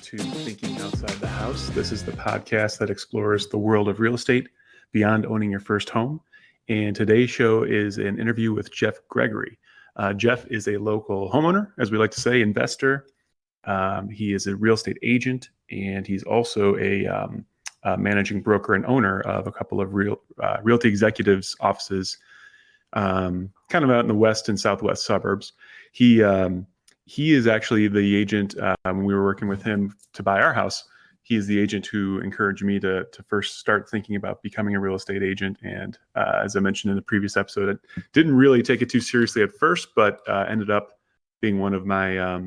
to Thinking Outside the House. This is the podcast that explores the world of real estate beyond owning your first home. And today's show is an interview with Jeff Gregory. Jeff is a local homeowner, as we like to say, investor. He is a real estate agent, and he's also a managing broker and owner of a couple of realty executives offices, kind of out in the west and southwest suburbs. He is actually the agent when we were working with him to buy our house. He is the agent who encouraged me to first start thinking about becoming a real estate agent. And as I mentioned in the previous episode, I didn't really take it too seriously at first, but ended up being one of my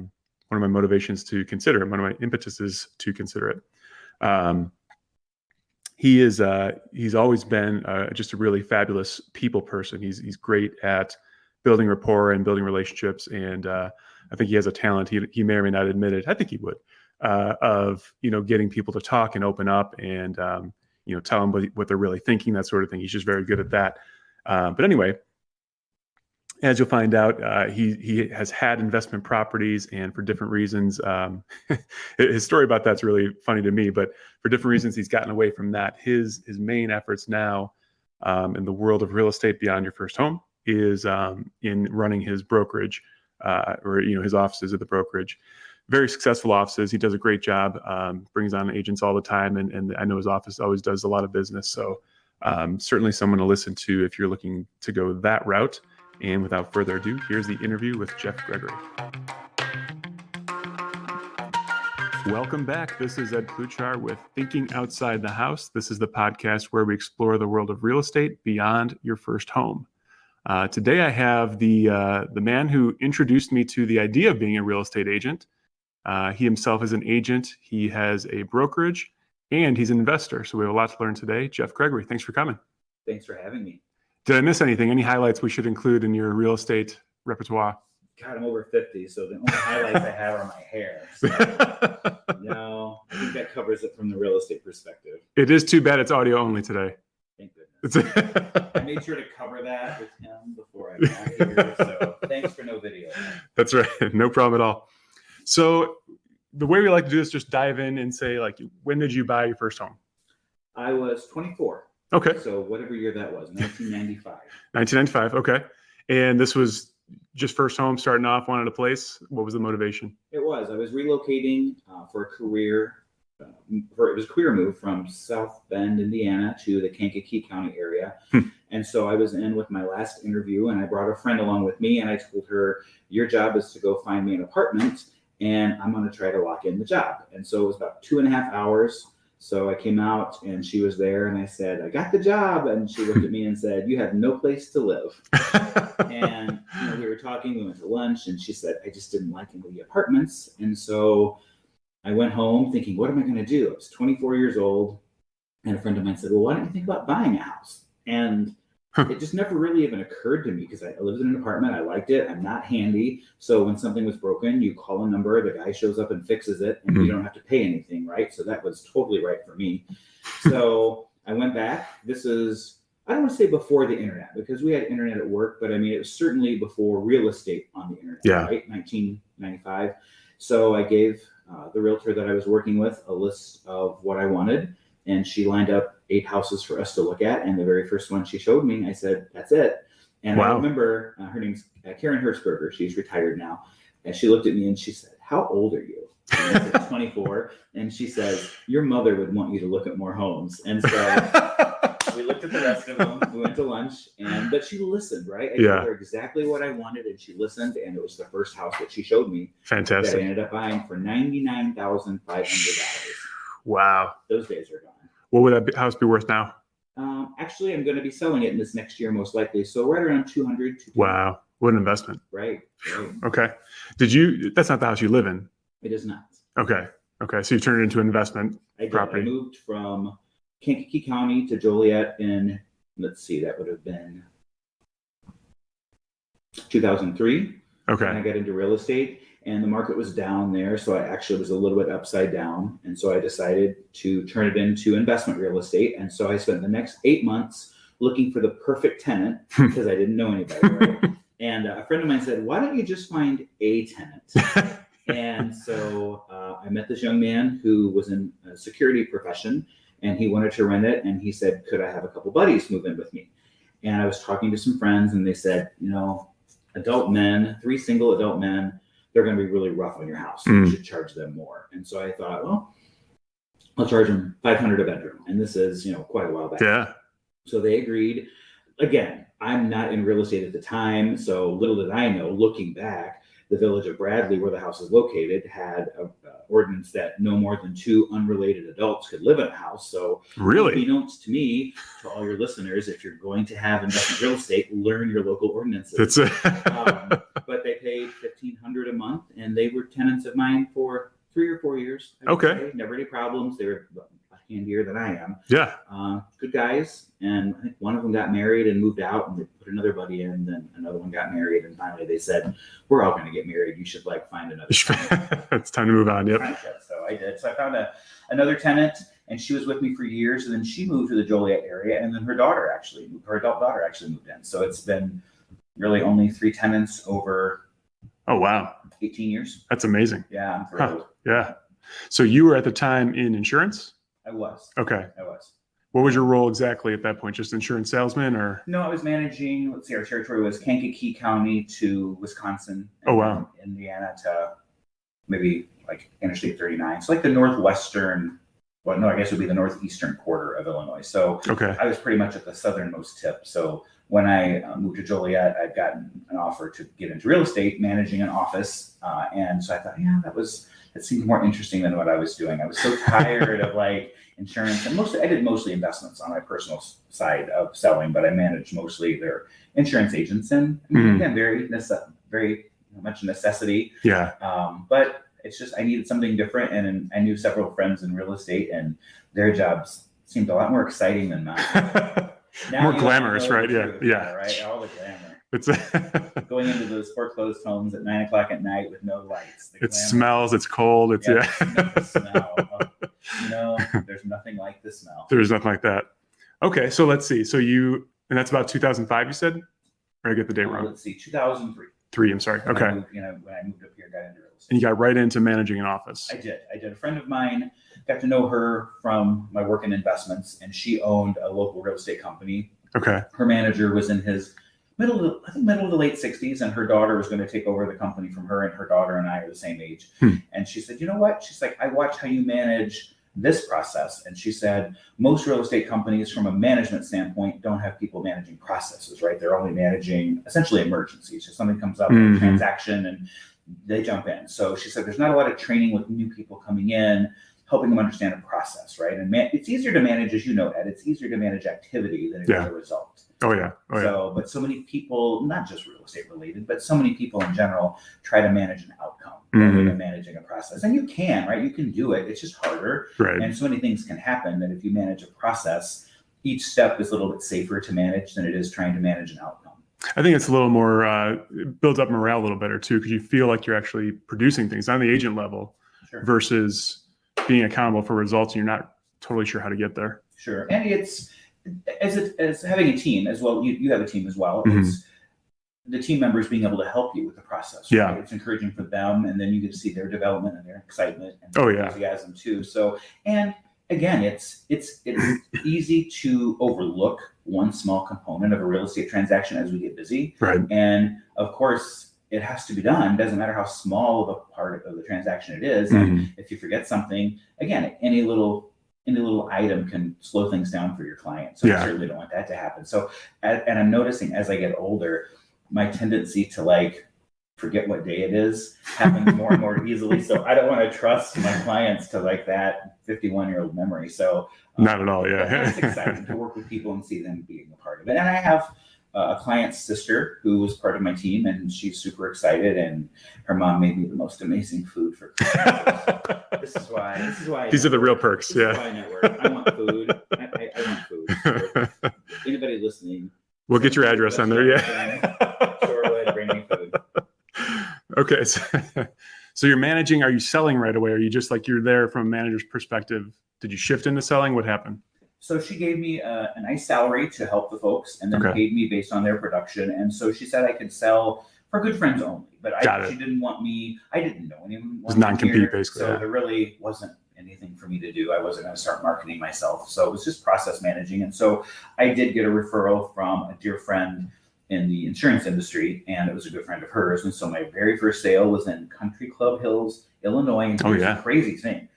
motivations to consider it, one of my impetuses to consider it. He's always been just a really fabulous people person. He's great at building rapport and building relationships, and I think he has a talent. He may or may not admit it. I think he would of getting people to talk and open up and tell them what they're really thinking, that sort of thing. He's just very good at that. But anyway, as you'll find out, he has had investment properties, and for different reasons, his story about that's really funny to me. But for different reasons, he's gotten away from that. His main efforts now in the world of real estate beyond your first home is in running his brokerage or his offices at the brokerage. Very successful offices. He does a great job. Brings on agents all the time, and I know his office always does a lot of business. So certainly someone to listen to if you're looking to go that route. And without further ado, here's the interview with Jeff Gregory. Welcome back. This is Ed Kluchar with Thinking Outside the House. This is the podcast where we explore the world of real estate beyond your first home. Today I have the man who introduced me to the idea of being a real estate agent. He himself is an agent. He has a brokerage, and he's an investor. So we have a lot to learn today. Jeff Gregory, thanks for coming. Thanks for having me. Did I miss anything? Any highlights we should include in your real estate repertoire? God, I'm over 50, so the only highlights I have are my hair. So, no, I think that covers it from the real estate perspective. It is too bad it's audio only today. Thank goodness. I made sure to cover that with him before I got here, so thanks for no video. That's right. No problem at all. So the way we like to do this, just dive in and say, when did you buy your first home? I was 24. Okay. So whatever year that was, 1995. 1995. Okay. And this was just first home, starting off, wanted a place. What was the motivation? It was. I was relocating for a career. It was a career move from South Bend, Indiana to the Kankakee County area. And so I was in with my last interview, and I brought a friend along with me, and I told her, your job is to go find me an apartment, and I'm going to try to lock in the job. And so it was about 2.5 hours. So I came out and she was there, and I said, I got the job. And she looked at me and said, you have no place to live. And we were talking, we went to lunch, and she said, I just didn't like any of the apartments. And so I went home thinking, what am I going to do? I was 24 years old, and a friend of mine said, well, why don't you think about buying a house? And it just never really even occurred to me, because I lived in an apartment. I liked it. I'm not handy. So when something was broken, you call a number, the guy shows up and fixes it, and you don't have to pay anything, right? So that was totally right for me. So I went back. This is, I don't want to say before the internet, because we had internet at work, but I mean, it was certainly before real estate on the internet, right? 1995. So I gave the realtor that I was working with a list of what I wanted, and she lined up 8 houses for us to look at. And the very first one she showed me, I said, that's it. And I remember her name's Karen Hertzberger. She's retired now. And she looked at me and she said, how old are you? And I said, 24. And she says, your mother would want you to look at more homes. And so we looked at the rest of them. We went to lunch, but she listened, right? I told her exactly what I wanted, and she listened. And it was the first house that she showed me. Fantastic. That I ended up buying for $99,500. Wow. Those days are gone. What would that house be worth now? Actually, I'm going to be selling it in this next year, most likely. So right around 200. Wow. What an investment. Right. Okay. That's not the house you live in? It is not. Okay. So you turned it into an investment property. I moved from Kankakee County to Joliet in, let's see, that would have been 2003. Okay. And I got into real estate, and the market was down there. So I actually was a little bit upside down. And so I decided to turn it into investment real estate. And so I spent the next 8 months looking for the perfect tenant, because I didn't know anybody. Right? And a friend of mine said, why don't you just find a tenant? And so I met this young man who was in a security profession, and he wanted to rent it. And he said, could I have a couple buddies move in with me? And I was talking to some friends, and they said, adult men, 3 single adult men, they're going to be really rough on your house. So you should charge them more. And so I thought, well, I'll charge them $500 a bedroom. And this is, quite a while back. Yeah. So they agreed. Again, I'm not in real estate at the time, so little did I know, looking back, the village of Bradley, where the house is located, had an ordinance that no more than 2 unrelated adults could live in a house. So really, unbeknownst to me, to all your listeners, if you're going to have investment real estate, learn your local ordinances. That's it. But they paid $1,500 a month, and they were tenants of mine for 3 or 4 years. Okay. Never any problems. They were handier than I am. Yeah. Good guys. And I think one of them got married and moved out, and they put another buddy in. Then another one got married, and finally they said, "We're all going to get married. You should find another." It's time to move on. Yep. So I did. So I found another tenant, and she was with me for years. And then she moved to the Joliet area, and then her adult daughter actually moved in. So it's been really only 3 tenants over. Oh wow. 18 years. That's amazing. Yeah, I'm thrilled. Yeah. So you were at the time in insurance? I was. Okay. I was. What was your role exactly at that point? Just insurance salesman, or? No, I was managing, let's see, our territory was Kankakee County to Wisconsin. Oh, wow. Indiana to maybe Interstate 39. So the northwestern, well, no, I guess it would be the northeastern quarter of Illinois. So okay. I was pretty much at the southernmost tip. So when I moved to Joliet, I'd gotten an offer to get into real estate, managing an office. And so I thought, that seemed more interesting than what I was doing. I was so tired of insurance, and I did mostly investments on my personal side of selling, but I managed mostly their insurance agents, and again, very much a necessity. Yeah. But it's just, I needed something different, and I knew several friends in real estate, and their jobs seemed a lot more exciting than mine. More glamorous, right? Yeah. Right. All the glamour. It's going into those foreclosed homes at 9 o'clock at night with no lights. It smells. It's cold. It's the smell. There's nothing like the smell. There's nothing like that. Okay, so let's see. So and that's about 2005, you said, or I get the date wrong? Let's see, 2003. 3. I'm sorry. Okay. When I moved up here, got into real estate. And you got right into managing an office. I did. A friend of mine, got to know her from my work in investments, and she owned a local real estate company. Okay. Her manager was in his middle of the late 60s, and her daughter was going to take over the company from her, and her daughter and I are the same age. And she said, you know what? She's like, I watch how you manage this process. And she said, most real estate companies from a management standpoint don't have people managing processes, right? They're only managing essentially emergencies. So something comes up in a transaction and they jump in. So she said, there's not a lot of training with new people coming in, helping them understand a process, right? And it's easier to manage, as you know, Ed, it's easier to manage activity than it is a result. Oh yeah. But so many people, not just real estate related, but so many people in general try to manage an outcome rather than managing a process. And you can, right? You can do it. It's just harder. Right. And so many things can happen that if you manage a process, each step is a little bit safer to manage than it is trying to manage an outcome. I think it's a little more, builds up morale a little better too, because you feel like you're actually producing things on the agent level versus being accountable for results and you're not totally sure how to get there. Sure. And it's, as having a team as well, you have a team as well. It's the team members being able to help you with the process. Right? Yeah. It's encouraging for them, and then you get to see their development and their excitement and enthusiasm too. So, and again, it's easy to overlook one small component of a real estate transaction as we get busy. Right. And of course, it has to be done. Doesn't matter how small of a part of the transaction it is. And if you forget something, again, any little item can slow things down for your client. So I certainly don't want that to happen. So, and I'm noticing as I get older, my tendency to forget what day it is happens more and more easily. So I don't want to trust my clients to that 51-year-old memory. So not at all. Yeah. It's exciting to work with people and see them being a part of it. And I have a client's sister who was part of my team, and she's super excited. And her mom made me the most amazing food for Christmas. This is why. These are the real perks. This is why I network. I want food. I want food. So anybody listening, we'll get your address on there. Shorewood, bring me food. Okay. So you're managing. Are you selling right away? Are you just you're there from a manager's perspective? Did you shift into selling? What happened? So she gave me a nice salary to help the folks, and then paid me based on their production. And so she said I could sell for good friends only. But she didn't want me. I didn't know anyone. It was non-compete, basically. So there really wasn't anything for me to do. I wasn't going to start marketing myself. So it was just process managing. And so I did get a referral from a dear friend in the insurance industry, and it was a good friend of hers. And so my very first sale was in Country Club Hills, Illinois. And it was a crazy thing.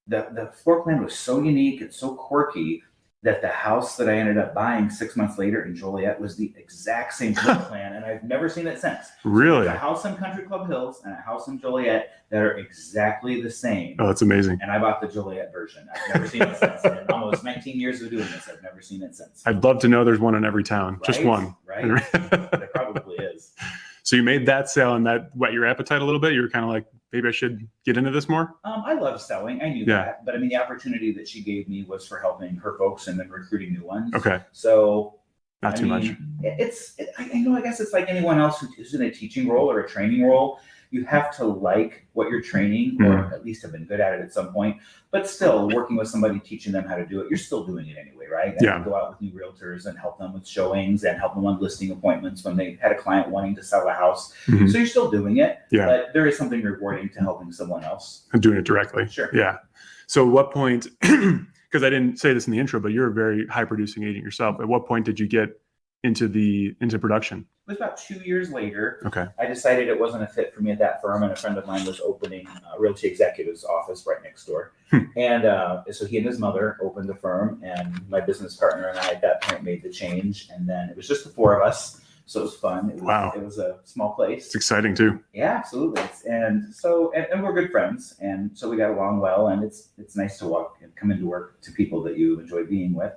The floor plan was so unique and so quirky that the house that I ended up buying 6 months later in Joliet was the exact same floor plan, and I've never seen it since. Really? So a house in Country Club Hills and a house in Joliet that are exactly the same. Oh, that's amazing. And I bought the Joliet version. I've never seen it since. In almost 19 years of doing this, I've never seen it since. I'd love to know there's one in every town. Right? Just one. Right? There probably is. So you made that sale, and that whet your appetite a little bit? You were kind of like, maybe I should get into this more? I love selling. I knew that. But I mean, the opportunity that she gave me was for helping her folks and then recruiting new ones. Okay. So not too much. I guess it's like anyone else who's in a teaching role or a training role. You have to like what you're training, or at least have been good at it at some point. But still, working with somebody, teaching them how to do it, you're still doing it anyway, right? And you go out with new realtors and help them with showings and help them on listing appointments when they had a client wanting to sell a house. So you're still doing it, but there is something rewarding to helping someone else. And doing it directly. Sure. Yeah. So at what point, because I didn't say this in the intro, but you're a very high producing agent yourself. At what point did you get into production? It was about 2 years later. Okay. I decided it wasn't a fit for me at that firm, and a friend of mine was opening a realty executive's office right next door. And so he and his mother opened the firm, and my business partner and I at that point made the change. And then it was just the four of us. So it was fun. It was a small place. It's exciting too. Yeah, absolutely. And so, and we're good friends. And so we got along well, and it's nice to walk and come into work to people that you enjoy being with.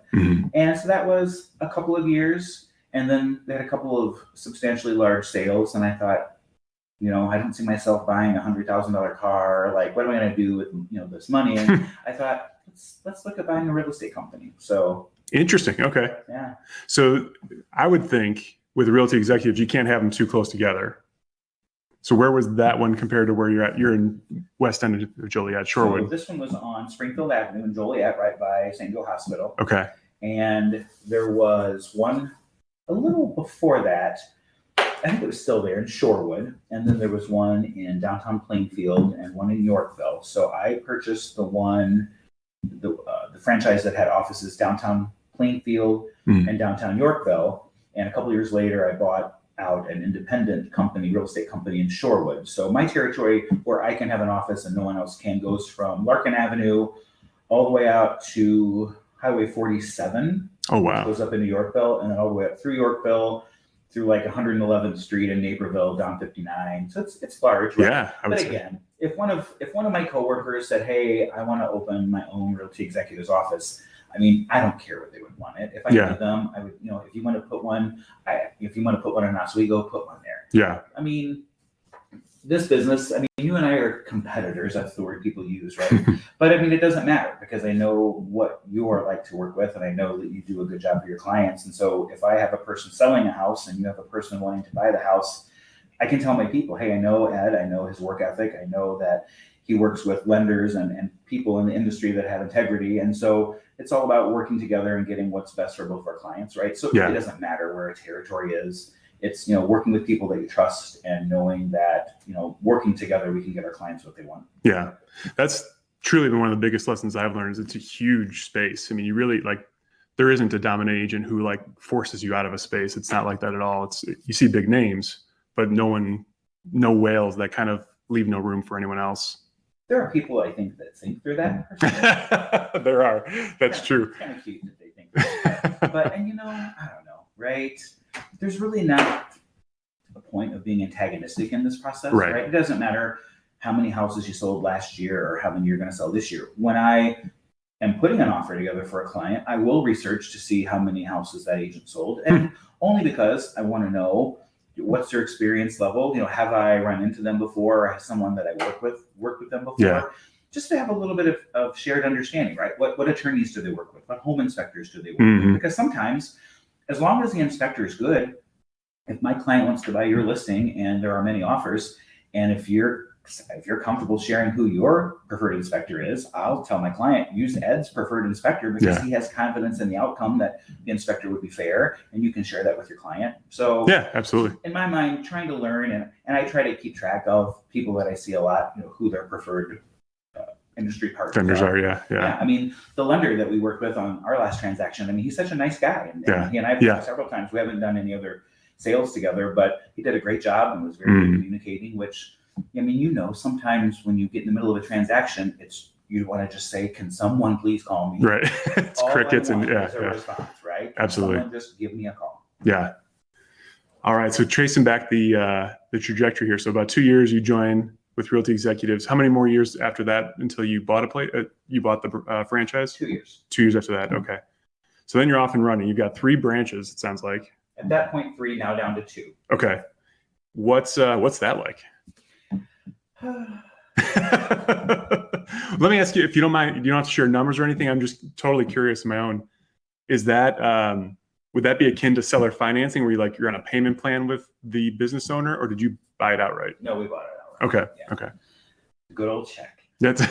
And so that was a couple of years. And then they had a couple of substantially large sales. And I thought, I don't see myself buying a $100,000 car. Like, what am I going to do with, this money? And I thought, let's look at buying a real estate company. So interesting. Okay. Yeah. So I would think with realty executives, you can't have them too close together. So where was that one compared to where you're at? You're in West End of Joliet, Shorewood. So this one was on Springfield Avenue in Joliet, right by St. Joe Hospital. Okay. And there was one a little before that. I think it was still there in Shorewood. And then there was one in downtown Plainfield and one in Yorkville. So I purchased the franchise that had offices downtown Plainfield and downtown Yorkville. And a couple of years later, I bought out an independent company, real estate company in Shorewood. So my territory where I can have an office and no one else can goes from Larkin Avenue all the way out to Highway 47. Oh, wow. It goes up into Yorkville, and then all the way up through Yorkville, through like 111th Street in Naperville, down 59. So it's large, right? Yeah. But again, if one of my coworkers said, "Hey, I want to open my own realty executive's office," I mean, I don't care what they would want it. If I knew them, I would, if you want to put one in Oswego, put one there. Yeah. I mean, this business, you and I are competitors. That's the word people use, right? But it doesn't matter because I know what you are like to work with, and I know that you do a good job for your clients. And so if I have a person selling a house and you have a person wanting to buy the house, I can tell my people, hey, I know Ed, I know his work ethic. I know that he works with lenders and people in the industry that have integrity. And so it's all about working together and getting what's best for both our clients, right? So it doesn't matter where a territory is. It's, working with people that you trust and knowing that, working together, we can get our clients what they want. Yeah. That's truly been one of the biggest lessons I've learned is it's a huge space. You really there isn't a dominant agent who forces you out of a space. It's not like that at all. You see big names, but no whales that kind of leave no room for anyone else. There are people I think that think they're that. There are. That's true. It's kind of cute that they think that. But, I don't know, right? There's really not a point of being antagonistic in this process, right? It doesn't matter how many houses you sold last year or how many you're going to sell this year. When I am putting an offer together for a client, I will research to see how many houses that agent sold. And only because I want to know what's their experience level. Have I run into them before, or has someone that I worked with them before? Yeah. Just to have a little bit of shared understanding, right? What attorneys do they work with? What home inspectors do they work with? Because sometimes, as long as the inspector is good, if my client wants to buy your listing and there are many offers, and if your if you're comfortable sharing who your preferred inspector is, I'll tell my client, use Ed's preferred inspector because he has confidence in the outcome that the inspector would be fair, and you can share that with your client. So yeah, absolutely. In my mind, trying to learn, and I try to keep track of people that I see a lot, who their preferred industry partners vendors are. Yeah. I mean, the lender that we worked with on our last transaction, I mean, he's such a nice guy, and he and I have talked several times. We haven't done any other sales together, but he did a great job and was very good communicating, which, I mean, sometimes when you get in the middle of a transaction, you want to just say, can someone please call me? Right. It's all crickets and response, right? Absolutely. Someone just give me a call. Yeah. All right. So tracing back the trajectory here. So about 2 years you joined with Realty Executives. How many more years after that until you bought you bought the franchise? 2 years. 2 years after that. Okay. So then you're off and running. You've got 3 branches, it sounds like. At that point, 3, now down to 2. Okay. What's that like? Let me ask you, if you don't mind, you don't have to share numbers or anything. I'm just totally curious in my own. Is that, would that be akin to seller financing where you're on a payment plan with the business owner, or did you buy it outright? No, we bought it outright. Okay. Yeah. Okay. Good old check. That's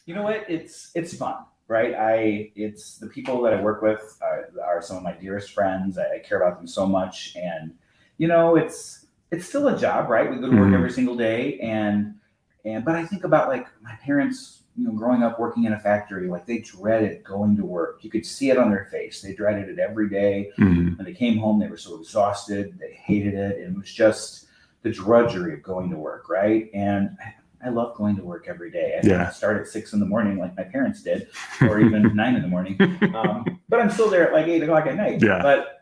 you know what? It's fun, right? It's the people that I work with are some of my dearest friends. I care about them so much, and it's still a job, right? We go to work every single day, but I think about like my parents, growing up working in a factory, like they dreaded going to work. You could see it on their face. They dreaded it every day. When they came home, they were so exhausted. They hated it. And it was just the drudgery of going to work, right? And I love going to work every day. I don't start at 6 a.m. like my parents did, or even 9 a.m. But I'm still there at like 8 o'clock at night. Yeah. But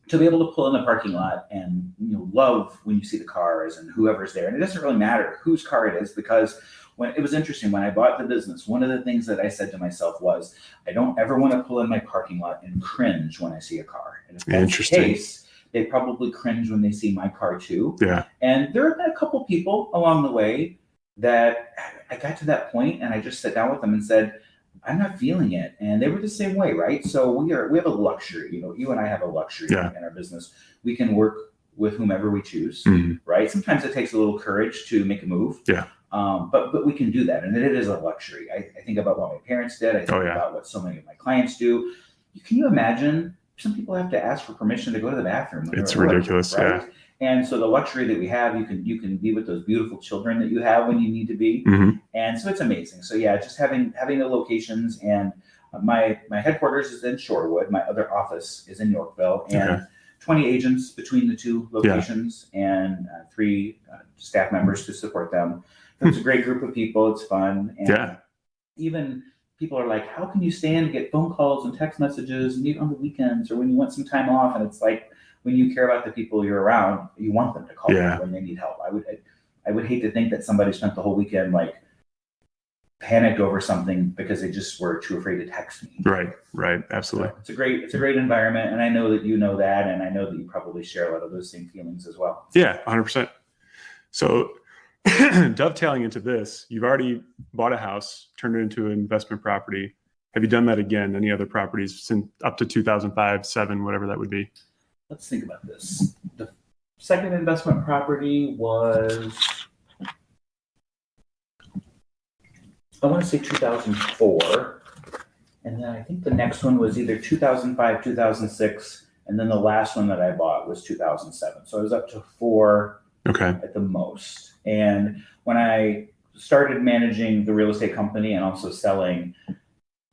to be able to pull in the parking lot and love when you see the cars and whoever's there, and it doesn't really matter whose car it is, because when it was interesting when I bought the business, one of the things that I said to myself was, I don't ever want to pull in my parking lot and cringe when I see a car. And if that's the case, they probably cringe when they see my car too. Yeah. And there have been a couple people along the way that I got to that point and I just sat down with them and said, I'm not feeling it. And they were the same way, right? So we have a luxury, you and I have a luxury in our business. We can work with whomever we choose, right? Sometimes it takes a little courage to make a move. Yeah. But we can do that. And it is a luxury. I think about what my parents did. I think about what so many of my clients do. Can you imagine? Some people have to ask for permission to go to the bathroom. It's ridiculous. Work, right? Yeah. And so the luxury that we have, you can be with those beautiful children that you have when you need to be. And so it's amazing. So yeah, just having the locations, and my headquarters is in Shorewood. My other office is in Yorkville, and 20 agents between the 2 locations, and 3 staff members to support them. So it's a great group of people. It's fun. And even people are like, how can you stand to get phone calls and text messages and on the weekends or when you want some time off? And it's like, when you care about the people you're around, you want them to call you when they need help. I would hate to think that somebody spent the whole weekend like panicked over something because they just were too afraid to text me. Right. Absolutely. So it's a great environment, and I know that you know that, and I know that you probably share a lot of those same feelings as well. Yeah, 100%. So dovetailing into this, you've already bought a house, turned it into an investment property. Have you done that again? Any other properties since up to 2005, 7, whatever that would be? Let's think about this. The second investment property was, I want to say 2004. And then I think the next one was either 2005, 2006. And then the last one that I bought was 2007. So I was up to 4 at the most. And when I started managing the real estate company and also selling,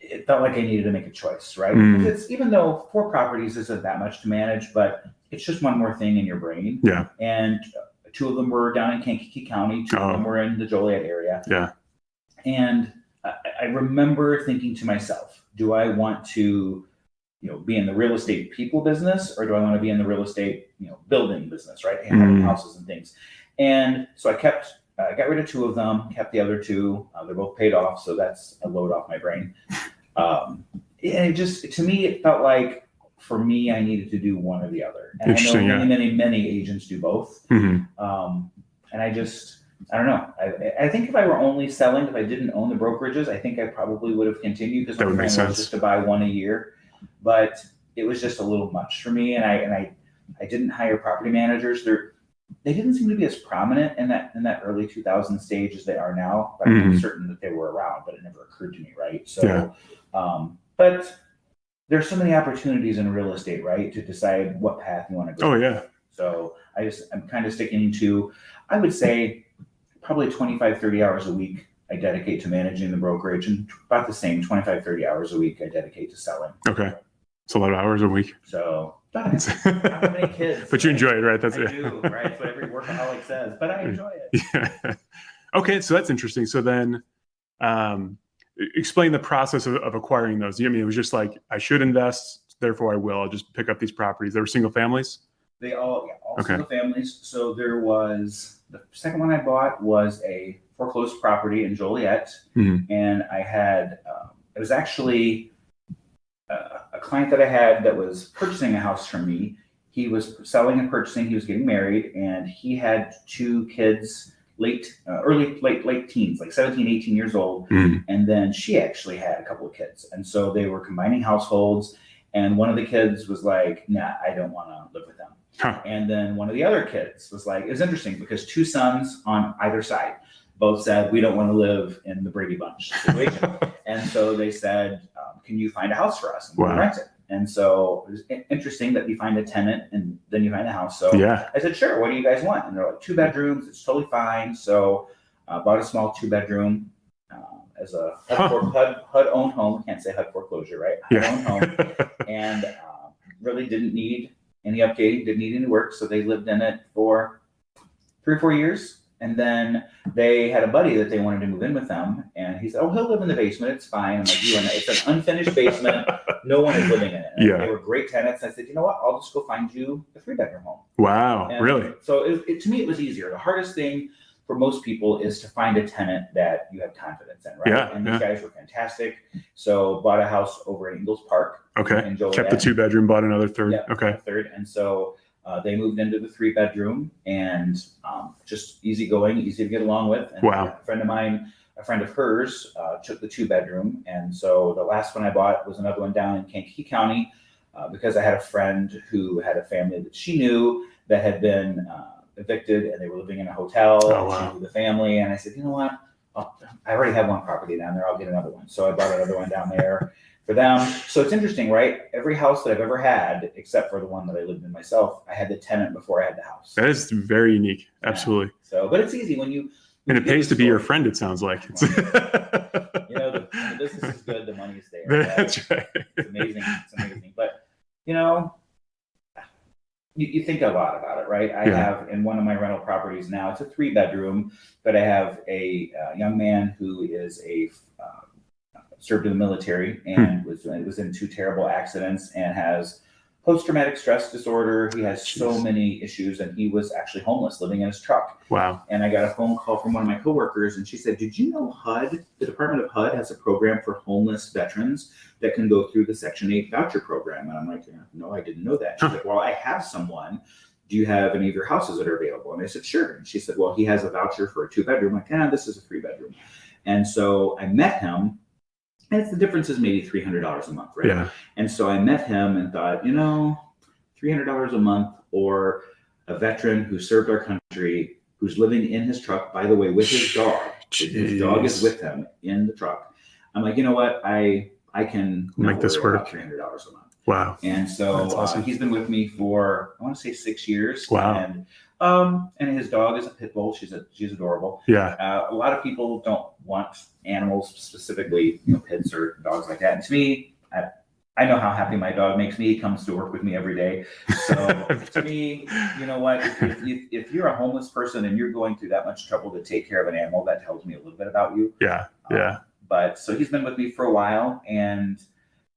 it felt like I needed to make a choice, right? Because even though 4 properties isn't that much to manage, but it's just one more thing in your brain. Yeah. And 2 of them were down in Kankakee County. 2 of them were in the Joliet area. Yeah. And I remember thinking to myself, do I want to, be in the real estate people business, or do I want to be in the real estate, building business, right? And having houses and things. And so I got rid of 2 of them, kept the other 2. They're both paid off, so that's a load off my brain. And it just, to me, it felt like for me, I needed to do one or the other. And I know many agents do both. And I don't know. I think if I were only selling, if I didn't own the brokerages, I think I probably would have continued, because my plan was just to buy 1 a year. But it was just a little much for me, and I didn't hire property managers. they didn't seem to be as prominent in that early 2000 stage as they are now. But I'm certain that they were around, but it never occurred to me, right? So, but there's so many opportunities in real estate, right, to decide what path you want to go. Oh yeah. So I'm kind of sticking to, I would say, probably 25, 30 hours a week I dedicate to managing the brokerage, and about the same 25, 30 hours a week I dedicate to selling. Okay. It's a lot of hours a week. So, I don't have many kids. But you enjoy it, right? I do, right? That's what every workaholic says, but I enjoy it. Yeah. Okay, so that's interesting. So then explain the process of acquiring those. I mean, it was just like, I should invest, therefore I will. I'll just pick up these properties. They were single families? They all single families. So there was, the second one I bought was a foreclosed property in Joliet. And I had, it was actually a client that I had that was purchasing a house from me. He was selling and purchasing, he was getting married, and he had 2 kids, late teens, like 17, 18 years old. And then she actually had a couple of kids. And so they were combining households. And one of the kids was like, nah, I don't want to live with them. And then one of the other kids was like, it was interesting because 2 sons on either side both said, we don't want to live in the Brady Bunch situation. And so they said, can you find a house for us? And we'll rent it. And so it was interesting that you find a tenant and then you find a house. So I said, sure, what do you guys want? And they're like, 2 bedrooms. It's totally fine. So I bought a small 2-bedroom as a HUD-owned home. Can't say HUD foreclosure, right? HUD-owned home. And really didn't need any updating, didn't need any work. So they lived in it for 3 or 4 years. And then they had a buddy that they wanted to move in with them. And he said, oh, he'll live in the basement. It's fine. I'm like, it's an unfinished basement. No one is living in it. And they were great tenants. I said, you know what? I'll just go find you a 3-bedroom home. Wow. And really? So to me, it was easier. The hardest thing for most people is to find a tenant that you have confidence in, right? And these guys were fantastic. So bought a house over in Ingles Park. Okay. Kept the 2-bedroom, bought another third. A third. And so they moved into the 3-bedroom, and just easygoing, easy to get along with. And a friend of mine, a friend of hers, took the 2-bedroom. And so the last one I bought was another one down in Kankakee County, because I had a friend who had a family that she knew that had been evicted, and they were living in a hotel. She knew the family. And I said, you know what? I already have one property down there. I'll get another one. So I bought another one down there for them. So it's interesting, right? Every house that I've ever had, except for the one that I lived in myself, I had the tenant before I had the house. That is very unique. Absolutely. So, but it's easy when you. And it pays to be your friend, it sounds like. The business is good, the money is there. Right? That's right. It's amazing. It's amazing. But, you think a lot about it, right? I have in one of my rental properties now, it's a 3-bedroom, but I have a young man who is served in the military and was in 2 terrible accidents and has post-traumatic stress disorder. He has so many issues, and he was actually homeless, living in his truck. Wow. And I got a phone call from one of my coworkers, and she said, did you know the Department of HUD has a program for homeless veterans that can go through the Section 8 voucher program? And I'm like, no, I didn't know that. She's like, well, I have someone. Do you have any of your houses that are available? And I said, sure. And she said, well, he has a voucher for a 2-bedroom. I'm like, this is a 3-bedroom. And so I met him. And the difference is maybe $300 a month, right? Yeah. And so I met him and thought, $300 a month, or a veteran who served our country, who's living in his truck, by the way, with his dog. His dog is with him in the truck. I'm like, you know what? I can make this work. $300 a month. Wow. And so awesome. He's been with me for, I want to say 6 years. Wow. And his dog is a pit bull. She's adorable. Yeah. A lot of people don't want animals, specifically, pits or dogs like that. And to me, I know how happy my dog makes me. He comes to work with me every day. So to me, you know what? If you're a homeless person and you're going through that much trouble to take care of an animal, that tells me a little bit about you. Yeah. But so he's been with me for a while, and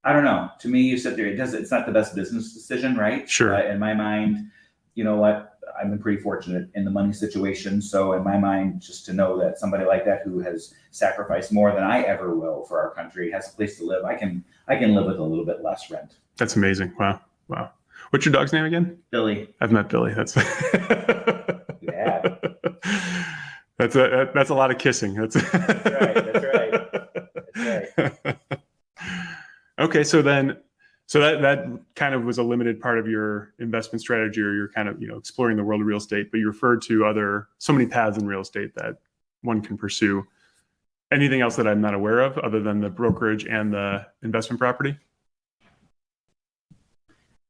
I don't know. To me, you sit there. It's not the best business decision, right? Sure. In my mind, you know what? I've been pretty fortunate in the money situation. So in my mind, just to know that somebody like that who has sacrificed more than I ever will for our country has a place to live, I can live with a little bit less rent. That's amazing. Wow. What's your dog's name again? Billy. I've met Billy. That's You have. That's a lot of kissing. That's right. That's right. Okay. So So that kind of was a limited part of your investment strategy, or you're kind of, exploring the world of real estate, but you referred to so many paths in real estate that one can pursue. Anything else that I'm not aware of other than the brokerage and the investment property?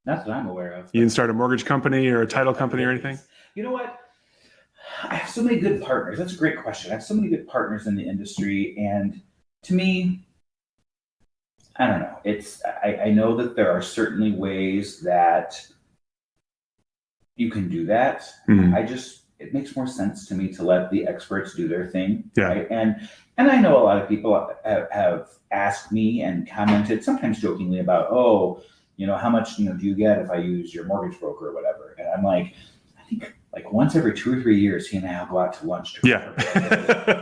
That's what I'm aware of. You didn't start a mortgage company or a title company or anything? You know what? I have so many good partners. That's a great question. I have so many good partners in the industry. And to me, I don't know. I know that there are certainly ways that you can do that. It makes more sense to me to let the experts do their thing. Yeah. Right? And I know a lot of people have asked me and commented, sometimes jokingly, about, how much, do you get if I use your mortgage broker or whatever? And I'm like, I think like once every 2 or 3 years, he and I will go out to lunch. Yeah.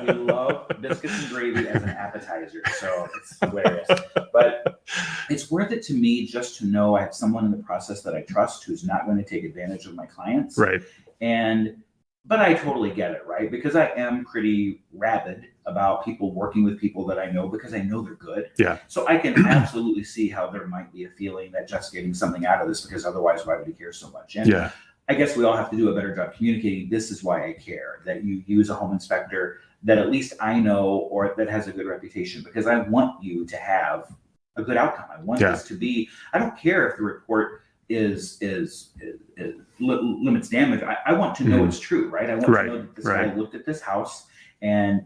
We love biscuits and gravy as an appetizer. So it's hilarious. But it's worth it to me just to know I have someone in the process that I trust who's not going to take advantage of my clients. Right. But I totally get it, right? Because I am pretty rabid about people working with people that I know, because I know they're good. Yeah. So I can absolutely see how there might be a feeling that just getting something out of this, because otherwise why would he care so much? And yeah. I guess we all have to do a better job communicating. This is why I care, that you use a home inspector that at least I know, or that has a good reputation, because I want you to have a good outcome. I want this to be, I don't care if the report is limits damage. I want to know it's true, right? I want to know that this guy looked at this house and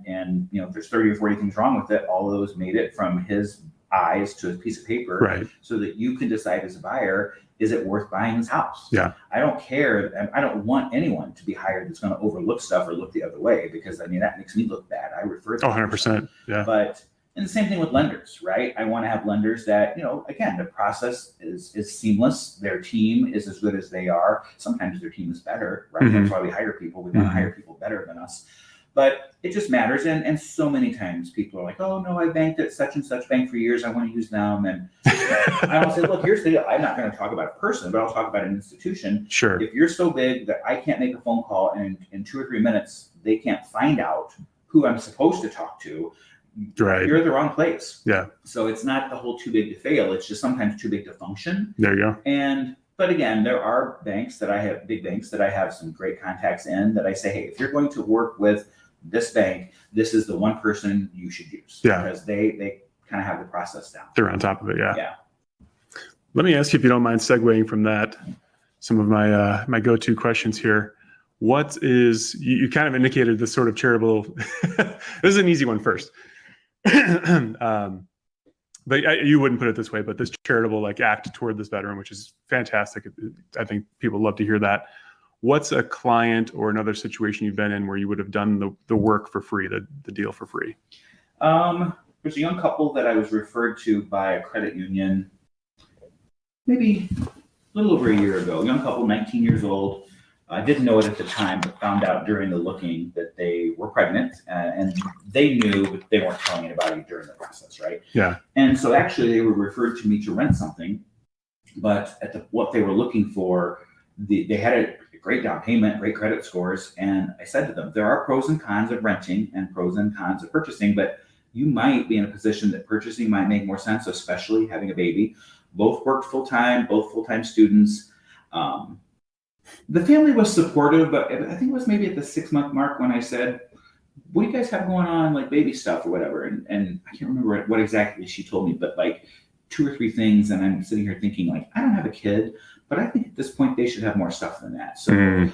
if there's 30 or 40 things wrong with it, all of those made it from his eyes to a piece of paper, so that you can decide as a buyer, is it worth buying this house? Yeah. I don't care. I don't want anyone to be hired that's going to overlook stuff or look the other way, because that makes me look bad. I refer to 100%. Yeah. And the same thing with lenders, right? I want to have lenders that, again, the process is seamless. Their team is as good as they are. Sometimes their team is better, right? That's why we hire people. We want to hire people better than us. But it just matters. And so many times people are like, oh, no, I banked at such and such bank for years. I want to use them. And I always say, look, here's the deal. I'm not going to talk about a person, but I'll talk about an institution. Sure. If you're so big that I can't make a phone call and in 2 or 3 minutes, they can't find out who I'm supposed to talk to, you're at the wrong place. Yeah. So it's not the whole too big to fail. It's just sometimes too big to function. There you go. But again, there are banks that I have, big banks that I have some great contacts in, that I say, hey, if you're going to work with this bank, this is the one person you should use. Yeah. Because they kind of have the process down. They're on top of it. Yeah. Yeah. Let me ask you, if you don't mind segueing from that, some of my my go-to questions here. What is, you kind of indicated this sort of charitable, this is an easy one first. But you wouldn't put it this way, but this charitable act toward this veteran, which is fantastic. I think people love to hear that. What's a client or another situation you've been in where you would have done the work for free, the deal for free? There's a young couple that I was referred to by a credit union, maybe a little over a year ago. Young couple, 19 years old. I didn't know it at the time, but found out during the looking that they were pregnant, and they knew, but they weren't telling anybody during the process, right? Yeah. And so actually they were referred to me to rent something, but at what they were looking for, they had a great down payment, great credit scores. And I said to them, there are pros and cons of renting and pros and cons of purchasing, but you might be in a position that purchasing might make more sense, especially having a baby. Both worked full-time, both full-time students. The family was supportive, but I think it was maybe at the 6-month mark when I said, what do you guys have going on, like baby stuff or whatever? And I can't remember what exactly she told me, but 2 or 3 things. And I'm sitting here thinking, I don't have a kid, but I think at this point they should have more stuff than that. So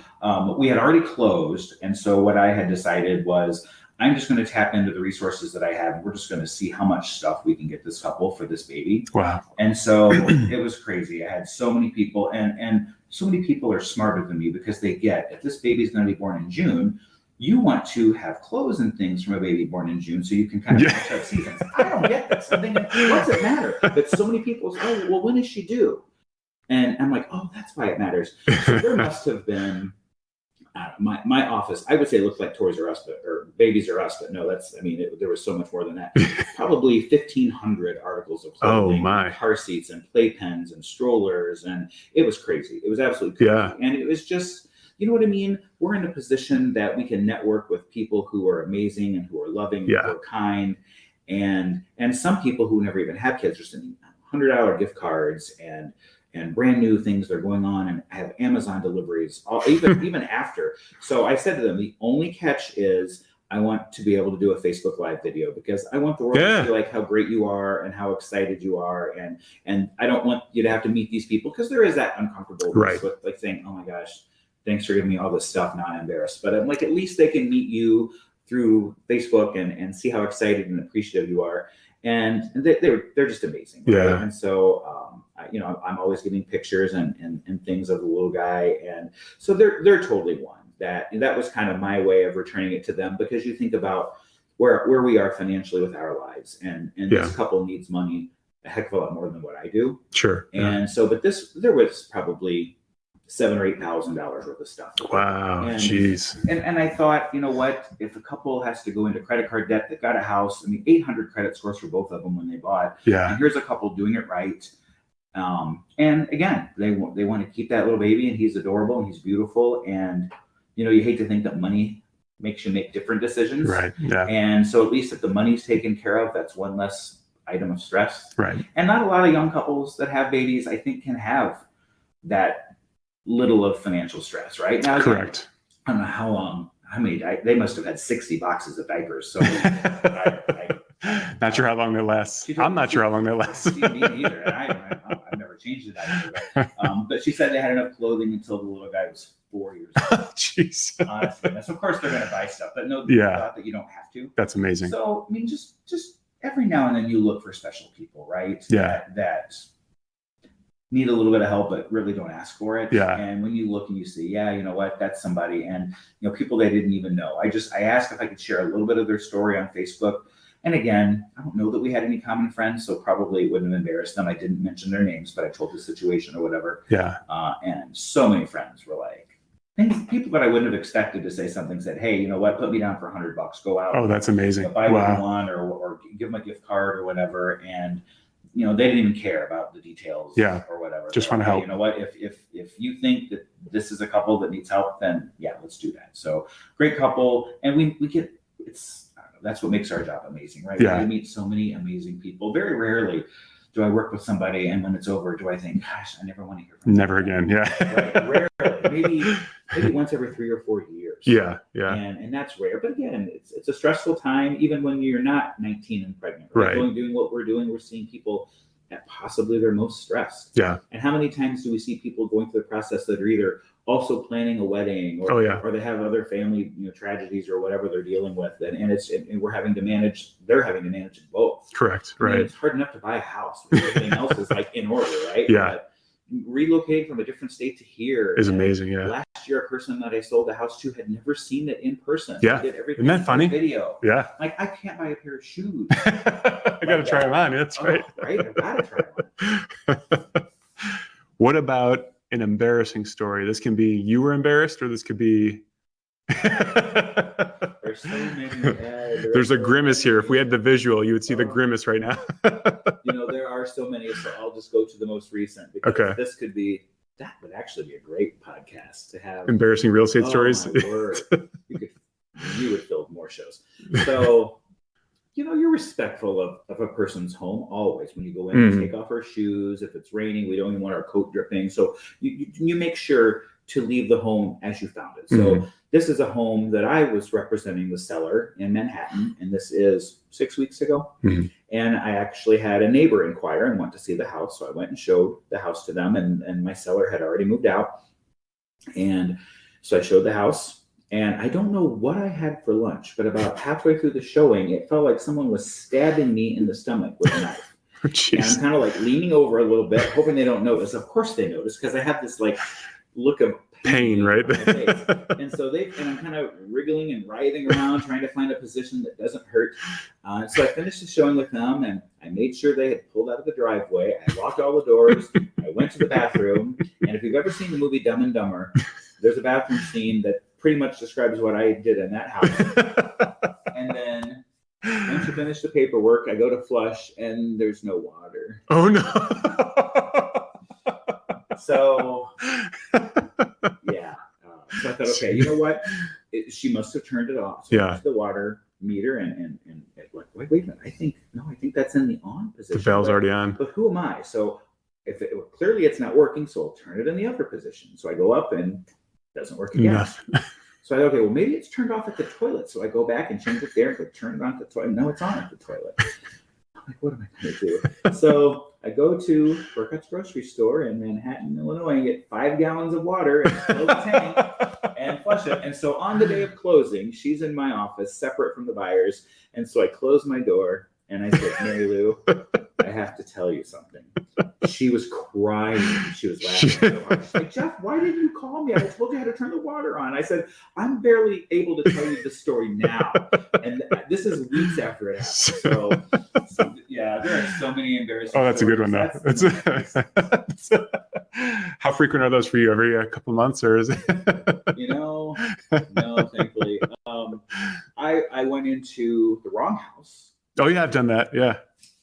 we had already closed. And so what I had decided was, I'm just going to tap into the resources that I have. We're just going to see how much stuff we can get this couple for this baby. Wow. And so it was crazy. I had so many people, and so many people are smarter than me, because they get, if this baby's going to be born in June, you want to have clothes and things from a baby born in June so you can kind of match up seasons. I don't get this. I'm thinking, what's it matter? But so many people say, oh, well, when is she due? And I'm like, oh, that's why it matters. So there must have been, my office, I would say, looked like Toys R Us, or Babies R Us, but no, there was so much more than that. Probably 1,500 articles of clothing, car seats and playpens and strollers, and it was crazy. It was absolutely crazy. Yeah. And it was just, you know what I mean? We're in a position that we can network with people who are amazing and who are loving and who are kind, and some people who never even have kids are saying, $100 gift cards and brand new things that are going on, and have Amazon deliveries, even after. So I said to them, the only catch is I want to be able to do a Facebook Live video, because I want the world to see like how great you are and how excited you are, and I don't want you to have to meet these people, because there is that uncomfortableness with like saying, oh my gosh, thanks for giving me all this stuff. Now I'm embarrassed. But I'm like, at least they can meet you through Facebook and see how excited and appreciative you are. And they're just amazing. Right? Yeah. And so, I'm always giving pictures and things of the little guy. And so they're totally one. That was kind of my way of returning it to them, because you think about where we are financially with our lives, and this couple needs money a heck of a lot more than what I do. Sure. And so, but there was probably $7,000 or $8,000 worth of stuff. Wow. Jeez. And I thought, you know what, if a couple has to go into credit card debt, they've got a house, 800 credit scores for both of them when they bought. Yeah. And here's a couple doing it right. And again, they want to keep that little baby, and he's adorable and he's beautiful. And, you hate to think that money makes you make different decisions. Right. Yeah. And so at least if the money's taken care of, that's one less item of stress. Right. And not a lot of young couples that have babies, I think, can have that little of financial stress, right? Now, correct. I don't know how many, they must have had 60 boxes of diapers. So not sure how long they last. I'm not sure how long they last. Me neither. And I've never changed a diaper. But she said they had enough clothing until the little guy was 4 years old. Jeez. Honestly. So of course they're going to buy stuff, but no thought that you don't have to. That's amazing. So, just every now and then you look for special people, right? Yeah. That need a little bit of help, but really don't ask for it. Yeah. And when you look and you see, you know what, that's somebody, and people they didn't even know. I asked if I could share a little bit of their story on Facebook. And again, I don't know that we had any common friends, so probably it wouldn't have embarrassed them. I didn't mention their names, but I told the situation or whatever. Yeah. And so many friends were like, people that I wouldn't have expected to say something said, hey, you know what, put me down for $100, go out. Oh, that's amazing. Buy what you want, or give them a gift card or whatever. And they didn't even care about the details or whatever. Just want to help. You know what, if you think that this is a couple that needs help, then let's do that. So great couple. And we get, that's what makes our job amazing, right? Yeah. We meet so many amazing people. Very rarely do I work with somebody and when it's over, do I think, gosh, I never want to hear from them. Never again. Yeah. Right? Rarely. Maybe once every 3 or 4 years. Yeah. Yeah. And that's rare. But again, it's a stressful time, even when you're not 19 and pregnant. Right. Doing what we're doing, we're seeing people at possibly their most stressed. Yeah. And how many times do we see people going through the process that are either also planning a wedding or they have other family tragedies or whatever they're dealing with, and we're having to manage, they're having to manage both. Correct. Right. It's hard enough to buy a house when everything else is like in order, right? Yeah. But relocating from a different state to here is amazing. Yeah. Last year, a person that I sold the house to had never seen it in person. Yeah. Did everything Isn't that funny? Video. Yeah. Like, I can't buy a pair of shoes. I got to try them on. That's right. Right. I've got to try them. What about an embarrassing story? This can be you were embarrassed, or this could be. There's so many. There's a grimace here. If we had the visual, you would see the grimace right now. There are so many, so I'll just go to the most recent, because that would actually be a great podcast to have. Embarrassing real estate stories. My word. You would fill more shows. So, you're respectful of a person's home always. When you go in and take off our shoes, if it's raining, we don't even want our coat dripping. So you make sure to leave the home as you found it. So this is a home that I was representing the seller in Manhattan, and this is 6 weeks ago. And I actually had a neighbor inquire and want to see the house. So I went and showed the house to them, and my seller had already moved out. And so I showed the house. And I don't know what I had for lunch, but about halfway through the showing, it felt like someone was stabbing me in the stomach with a knife. And I'm kind of like leaning over a little bit, hoping they don't notice. Of course they notice, because I have this like look of pain, right? And so I'm kind of wriggling and writhing around, trying to find a position that doesn't hurt. So I finished the showing with them, and I made sure they had pulled out of the driveway. I locked all the doors. I went to the bathroom. And if you've ever seen the movie Dumb and Dumber, there's a bathroom scene that pretty much describes what I did in that house. And then once you finish the paperwork, I go to flush, and there's no water. Oh, no. So, so I thought, okay, you know what? She must have turned it off. So I went to the water meter and like, wait a minute. I think that's in the on position. The valve's already on. But who am I? So clearly it's not working, so I'll turn it in the upper position. So I go up and it doesn't work again. Nothing. So I thought, okay, well, maybe it's turned off at the toilet. So I go back and change it there and go turn it on at the toilet. No, it's on at the toilet. I'm like, what am I going to do? So I go to Burkett's grocery store in Manhattan, Illinois, and get 5 gallons of water and fill the tank and flush it. And so on the day of closing, she's in my office, separate from the buyers. And so I close my door and I said, Mary Lou, I have to tell you something. She was crying. She was laughing so hard. She's like, Jeff, why didn't you call me? I told you how to turn the water on. I said, I'm barely able to tell you the story now. And this is weeks after it happened. So yeah, there are so many embarrassing Oh, that's stories. a good one, though. How frequent are those for you? Every couple of months, or is it? No, thankfully. I went into the wrong house. Oh, yeah, I've done that. Yeah.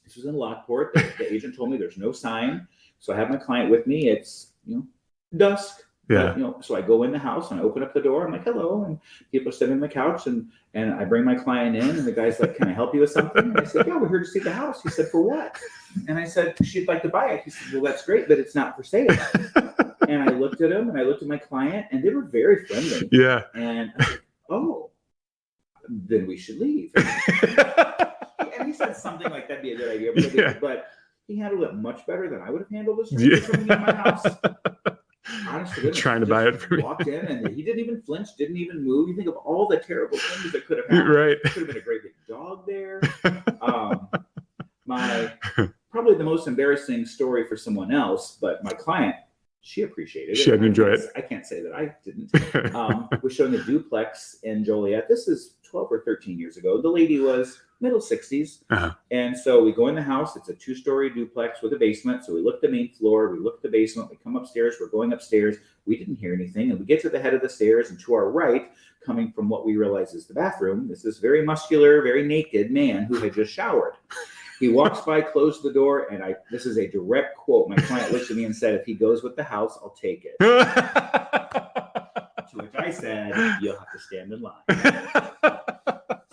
This was in Lockport. The agent told me there's no sign. So I have my client with me. It's, dusk. Yeah. But, so I go in the house and I open up the door. I'm like, hello. And people are sitting on the couch and I bring my client in and the guy's like, can I help you with something? And I said, yeah, we're here to see the house. He said, for what? And I said, she'd like to buy it. He said, well, that's great, but it's not for sale. And I looked at him and I looked at my client and they were very friendly. Yeah. And I was like, oh, then we should leave. And he said something like that'd be a good idea, but he handled it much better than I would have handled this coming in my house. Honestly, trying to buy it for me. Walked in and he didn't even flinch, didn't even move. You think of all the terrible things that could have happened. Right. There could have been a great big dog there. Probably the most embarrassing story for someone else, but my client, she appreciated it. She had to enjoy it. I can't say that I didn't. We're showing a duplex in Joliet. This is 12 or 13 years ago. The lady was middle 60s. Uh-huh. And so we go in the house. It's a 2-story duplex with a basement. So we look at the main floor. We look at the basement. We come upstairs. We're going upstairs. We didn't hear anything. And we get to the head of the stairs. And to our right, coming from what we realize is the bathroom, is this very muscular, very naked man who had just showered. He walks by, closed the door, and this is a direct quote. My client looked at me and said, if he goes with the house, I'll take it. To which I said, you'll have to stand in line.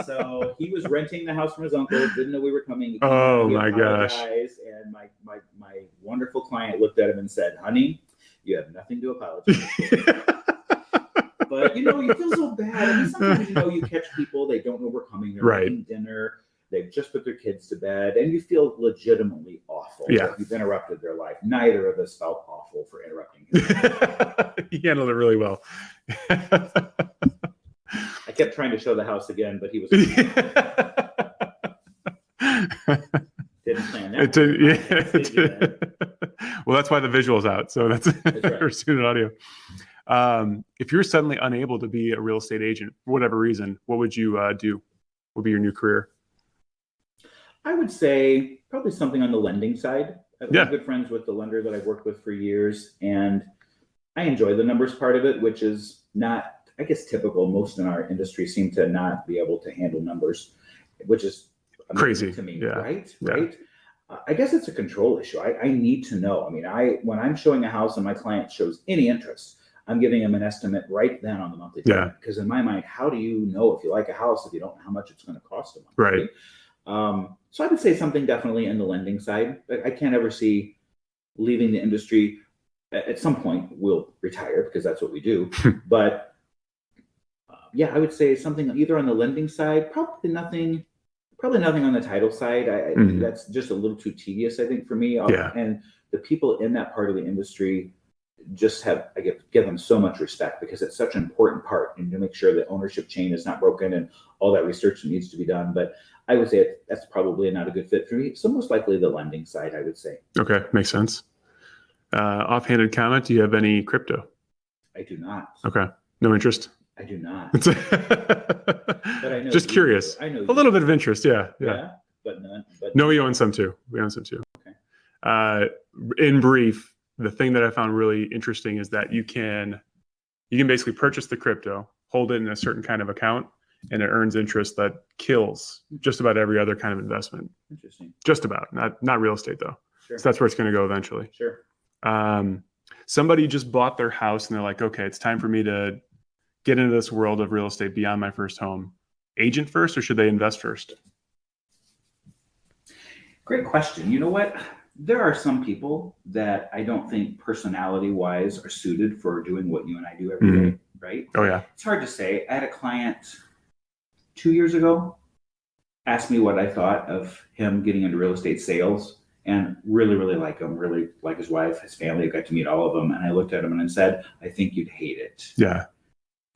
So he was renting the house from his uncle, didn't know we were coming. Oh my gosh. And my wonderful client looked at him and said, honey, you have nothing to apologize for. But, you feel so bad. I mean, sometimes, you catch people, they don't know we're coming. They're making dinner. They've just put their kids to bed, and you feel legitimately awful. Yeah. You've interrupted their life. Neither of us felt awful for interrupting him. He handled it really well. I kept trying to show the house again, but he was didn't plan that. It did. Well, that's why the visual's out. So that's right. Or student audio. If you're suddenly unable to be a real estate agent for whatever reason, what would you do? What would be your new career? I would say probably something on the lending side. I'm good friends with the lender that I've worked with for years, and I enjoy the numbers part of it, which is not, I guess, typical. Most in our industry seem to not be able to handle numbers, which is crazy to me, Yeah. right? Yeah. Right. I guess it's a control issue. I need to know. I mean, when I'm showing a house and my client shows any interest, I'm giving him an estimate right then on the monthly payment. Because in my mind, how do you know if you like a house if you don't know how much it's going to cost a month? Right. So I would say something definitely in the lending side. But I can't ever see leaving the industry. At some point, we'll retire because that's what we do. But I would say something either on the lending side, probably nothing on the title side. That's just a little too tedious, I think, for me. And the people in that part of the industry just give them so much respect because it's such an important part, and to make sure the ownership chain is not broken and all that research needs to be done. But I would say that's probably not a good fit for me. So most likely the lending side, I would say. Okay, makes sense. Offhanded comment: do you have any crypto? I do not. Okay, no interest. I do not. But I know. Just curious. I know a little bit of interest. Yeah. But none. No, we own some too. Okay. In brief, the thing that I found really interesting is that you can basically purchase the crypto, hold it in a certain kind of account, and it earns interest that kills just about every other kind of investment. Interesting. Just about, not real estate though. Sure. So that's where it's going to go eventually. Sure. Somebody just bought their house and they're like, okay, it's time for me to get into this world of real estate beyond my first home. Agent first, or should they invest first? Great question. You know what? There are some people that I don't think personality wise are suited for doing what you and I do every day, right? Oh yeah. It's hard to say. I had a client 2 years ago asked me what I thought of him getting into real estate sales, and really, really like him, really like his wife, his family. I got to meet all of them. And I looked at him and I said, I think you'd hate it. Yeah.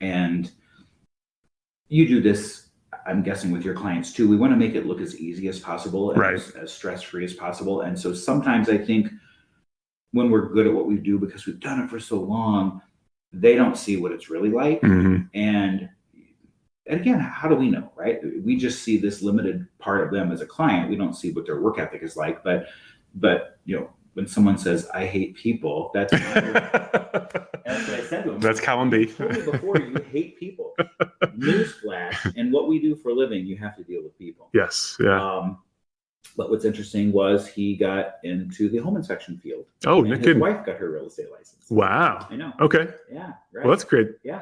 And you do this, I'm guessing, with your clients too. We want to make it look as easy as possible and Right. as stress-free as possible. And so sometimes I think when we're good at what we do because we've done it for so long, they don't see what it's really like. And again, how do we know, right? We just see this limited part of them as a client. We don't see what their work ethic is like. But when someone says, I hate people, that's what I said to him. That's column B. You told me before you hate people. Newsflash, and what we do for a living, you have to deal with people. Yes. Yeah. But what's interesting was he got into the home inspection field. Oh, and no his kidding. wife got her real estate license. Wow. I know. Okay. Yeah. Right. Well, that's great. Yeah.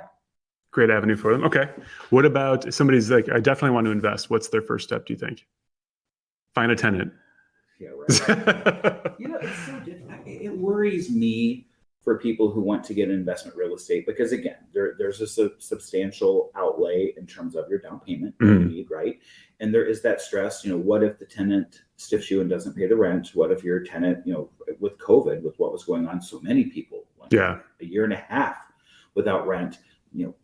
Great avenue for them. Okay. What about somebody's like, I definitely want to invest. What's their first step, do you think? Find a tenant. Yeah, right. It's so different. It worries me for people who want to get investment real estate because, again, there's a substantial outlay in terms of your down payment you need, right? And there is that stress. What if the tenant stiffs you and doesn't pay the rent? What if your tenant, with COVID, with what was going on, so many people went a year and a half without rent.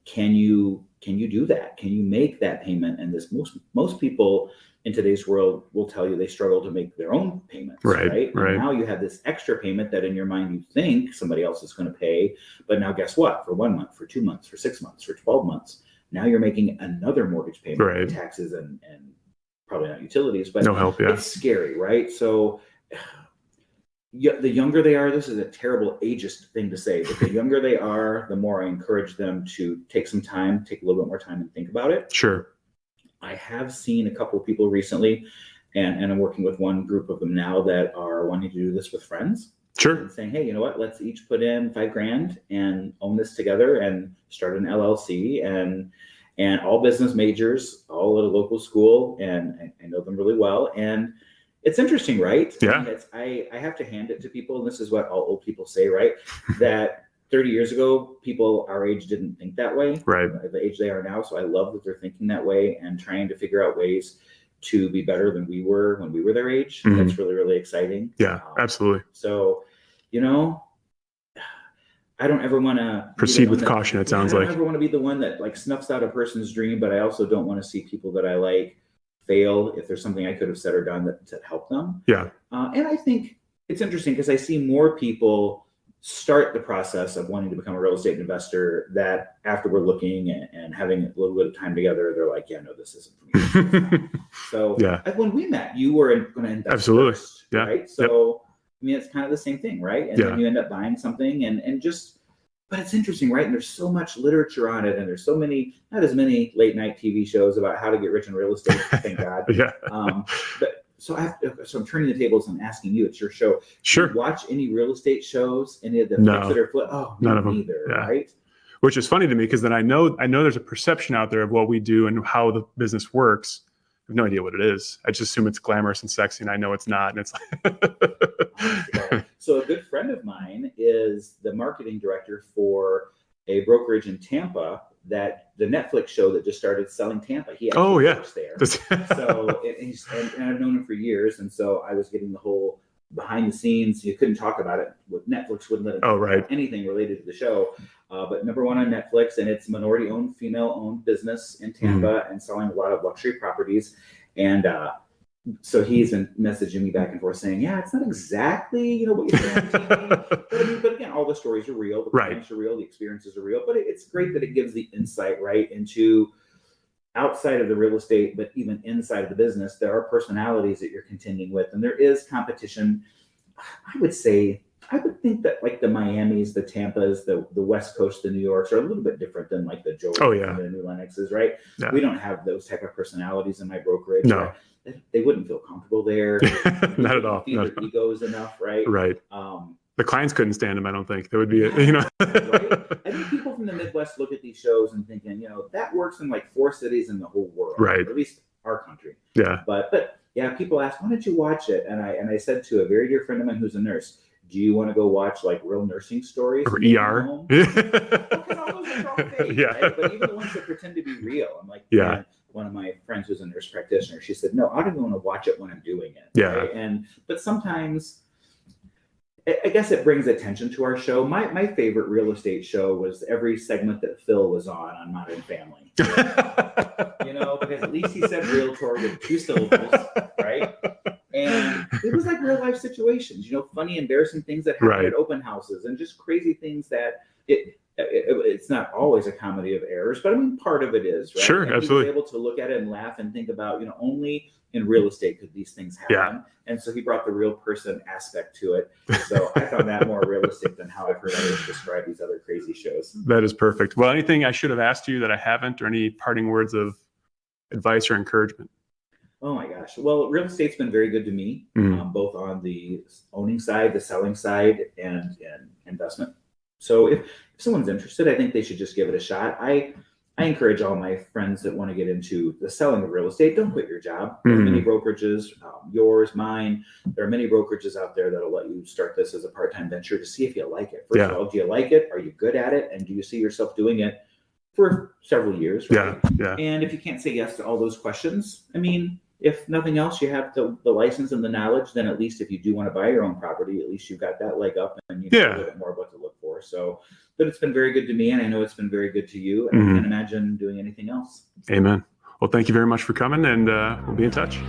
Can you do that? Can you make that payment? And this most people in today's world will tell you they struggle to make their own payments, right? And now you have this extra payment that in your mind you think somebody else is going to pay, but now guess what? For 1 month, for 2 months, for 6 months, for 12 months, now you're making another mortgage payment, taxes and probably not utilities, but no help. Yeah, it's scary, right? So the younger they are, this is a terrible ageist thing to say, but the younger they are, the more I encourage them to take a little bit more time and think about it. Sure. I have seen a couple of people recently, and I'm working with one group of them now that are wanting to do this with friends. Sure. And saying, hey, you know what? Let's each put in $5,000 and own this together and start an LLC and all business majors, all at a local school, and I know them really well. And it's interesting, right? Yeah. I have to hand it to people, and this is what all old people say, right? That 30 years ago, people our age didn't think that way. Right. At the age they are now. So I love that they're thinking that way and trying to figure out ways to be better than we were when we were their age. That's really, really exciting. Yeah, absolutely. So, I don't ever want to proceed with caution. It sounds like I don't ever want to be the one that like snuffs out a person's dream, but I also don't want to see people that I like fail if there's something I could have said or done that helped them. Yeah. And I think it's interesting because I see more people start the process of wanting to become a real estate investor that after we're looking and having a little bit of time together, they're like, yeah, no, this isn't for me. So when we met, you were going to invest absolutely first, right? So I mean, it's kind of the same thing, right? And then you end up buying something and just, but it's interesting, right? And there's so much literature on it, and there's so many, not as many late night TV shows about how to get rich in real estate, thank God. But so I'm turning the tables and asking you, it's your show. Sure. Do you watch any real estate shows? Any of the flips that are flip? Oh, none of them. Either, right? Which is funny to me because then I know there's a perception out there of what we do and how the business works. I have no idea what it is. I just assume it's glamorous and sexy, and I know it's not. And it's like So a good friend of mine is the marketing director for a brokerage in Tampa that the Netflix show that just started selling Tampa. He actually works there. So and I've known him for years, and so I was getting the whole behind the scenes. You couldn't talk about it. Netflix wouldn't let him talk about anything related to the show. But number one on Netflix, and it's minority-owned, female-owned business in Tampa and selling a lot of luxury properties. And so he's been messaging me back and forth saying, yeah, it's not exactly, what you're saying on TV. But again, all the stories are real. The clients are real. The experiences are real. But it's great that it gives the insight, right, into outside of the real estate, but even inside of the business, there are personalities that you're contending with. And there is competition. I would think that like the Miamis, the Tampas, the West Coast, the New Yorks are a little bit different than like the Joes and the New Lennoxes, right? Yeah. We don't have those type of personalities in my brokerage. No. Right? They wouldn't feel comfortable there. Not at all. Feed their egos enough, right? Right. The clients couldn't stand them. I don't think. That would be, right? I think people from the Midwest look at these shows and thinking, that works in like 4 cities in the whole world, right? Or at least our country. Yeah. But Yeah, people ask, why don't you watch it? And I said to a very dear friend of mine who's a nurse, do you want to go watch like real nursing stories Or and take them ER. home? Because all those are all fake, Yeah. right? But even the ones that pretend to be real, I'm like, Yeah. man, one of my friends who's a nurse practitioner, she said, no, I don't even want to watch it when I'm doing it. Yeah. Right? But sometimes I guess it brings attention to our show. My favorite real estate show was every segment that Phil was on Modern Family. Because at least he said realtor with 2 syllables, right? And it was like real life situations, funny, embarrassing things that happen Right. at open houses and just crazy things that it's not always a comedy of errors, but I mean, part of it is, right? Sure, and absolutely. He was able to look at it and laugh and think about, only in real estate could these things happen. Yeah. And so he brought the real person aspect to it. So I found that more realistic than how I've heard others describe these other crazy shows. That is perfect. Well, anything I should have asked you that I haven't, or any parting words of advice or encouragement? Oh my gosh. Well, real estate's been very good to me, both on the owning side, the selling side, and investment. So if someone's interested, I think they should just give it a shot. I encourage all my friends that want to get into the selling of real estate, don't quit your job. There are many brokerages, yours, mine. There are many brokerages out there that'll let you start this as a part-time venture to see if you like it. First of all, do you like it? Are you good at it? And do you see yourself doing it for several years? Right? Yeah. And if you can't say yes to all those questions, I mean, if nothing else, you have the license and the knowledge, then at least if you do want to buy your own property, at least you've got that leg up and you know a little bit more what to look for. So, but it's been very good to me, and I know it's been very good to you, and I can't imagine doing anything else. Amen. Well, thank you very much for coming, and we'll be in touch.